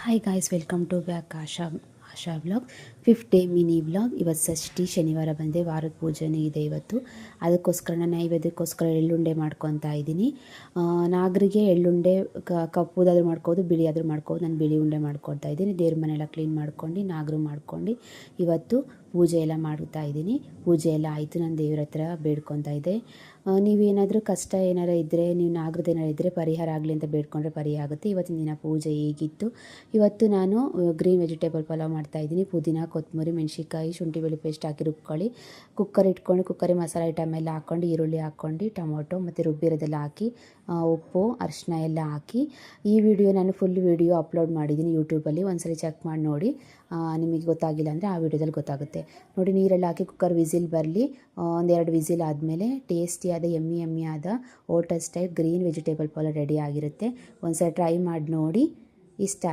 Hi guys, welcome to back Asha vlog. 5th day mini vlog. ಇವತ್ತು ಷಷ್ಠಿ, ಶನಿವಾರ ಬಂದೆ, ವಾರದ ಪೂಜೆನೂ ಇದೆ ಇವತ್ತು. ಅದಕ್ಕೋಸ್ಕರ ನಾನು ನೈವೇದ್ಯಕ್ಕೋಸ್ಕರ ಎಳ್ಳುಂಡೆ ಮಾಡ್ಕೊತಾ ಇದ್ದೀನಿ. ನಾಗರಿಗೆ ಎಳ್ಳುಂಡೆ ಕಪ್ಪುದಾದ್ರೂ ಮಾಡ್ಕೋದು, ಬಿಳಿ ಆದರೂ ಮಾಡ್ಕೋದು. ನಾನು ಬಿಳಿ ಉಂಡೆ ಮಾಡ್ಕೊತಾ ಇದ್ದೀನಿ. ದೇವ್ರ ಮನೆಯೆಲ್ಲ ಕ್ಲೀನ್ ಮಾಡ್ಕೊಂಡು, ನಾಗರು ಮಾಡ್ಕೊಂಡು ಇವತ್ತು ಪೂಜೆ ಎಲ್ಲ ಮಾಡ್ತಾ ಇದ್ದೀನಿ. ಪೂಜೆ ಎಲ್ಲ ಆಯಿತು. ನಾನು ದೇವ್ರ ಹತ್ರ ಬೇಡ್ಕೊತಾ ಇದ್ದೆ. ನೀವೇನಾದರೂ ಕಷ್ಟ ಏನಾರ ಇದ್ದರೆ, ನೀವು ನಾಗರದ್ದು ಏನಾರು ಇದ್ದರೆ ಪರಿಹಾರ ಆಗಲಿ ಅಂತ ಬೇಡ್ಕೊಂಡ್ರೆ ಪರಿಹಾರ ಆಗುತ್ತೆ. ಇವತ್ತಿನ ದಿನ ಪೂಜೆ ಹೀಗಿತ್ತು. ಇವತ್ತು ನಾನು ಗ್ರೀನ್ ವೆಜಿಟೇಬಲ್ ಪಲಾವ್ ಮಾಡ್ತಾಯಿದ್ದೀನಿ. ಪುದೀನ, ಕೊತ್ತಂಬರಿ, ಮೆಣಸಿನ್ಕಾಯಿ, ಶುಂಠಿ ಬೆಳ್ಳುಳ್ಳಿ ಪೇಸ್ಟ್ ಹಾಕಿ ರುಬ್ಕೊಳ್ಳಿ. ಕುಕ್ಕರ್ ಇಟ್ಕೊಂಡು, ಕುಕ್ಕರಿಗೆ ಮಸಾಲೆ ಐಟಮ್ ಎಲ್ಲ ಹಾಕ್ಕೊಂಡು, ಈರುಳ್ಳಿ ಹಾಕ್ಕೊಂಡು, ಟೊಮೊಟೊ ಮತ್ತು ರುಬ್ಬಿರೋದೆಲ್ಲ ಹಾಕಿ, ಉಪ್ಪು, ಅರಿಶಿನ ಎಲ್ಲ ಹಾಕಿ, ಈ ವಿಡಿಯೋ ನಾನು ಫುಲ್ ವಿಡಿಯೋ ಅಪ್ಲೋಡ್ ಮಾಡಿದ್ದೀನಿ ಯೂಟ್ಯೂಬಲ್ಲಿ. ಒಂದ್ಸರಿ ಚೆಕ್ ಮಾಡಿ ನೋಡಿ. ನಿಮಗೆ ಗೊತ್ತಾಗಿಲ್ಲ ಅಂದರೆ ಆ ವಿಡಿಯೋದಲ್ಲಿ ಗೊತ್ತಾಗುತ್ತೆ ನೋಡಿ. ನೀರೆಲ್ಲ ಹಾಕಿ ಕುಕ್ಕರ್ ವಿಸಿಲ್ ಬರಲಿ. ಒಂದೆರಡು ವಿಸಿಲ್ ಆದಮೇಲೆ ಟೇಸ್ಟಿಯಾದ ಯಮ್ಮಿ ಆದ hotel style green vegetable pulao ready ಆಗಿರುತ್ತೆ. ಒಂದ್ಸರಿ ಟ್ರೈ ಮಾಡಿ ನೋಡಿ. ಇಷ್ಟ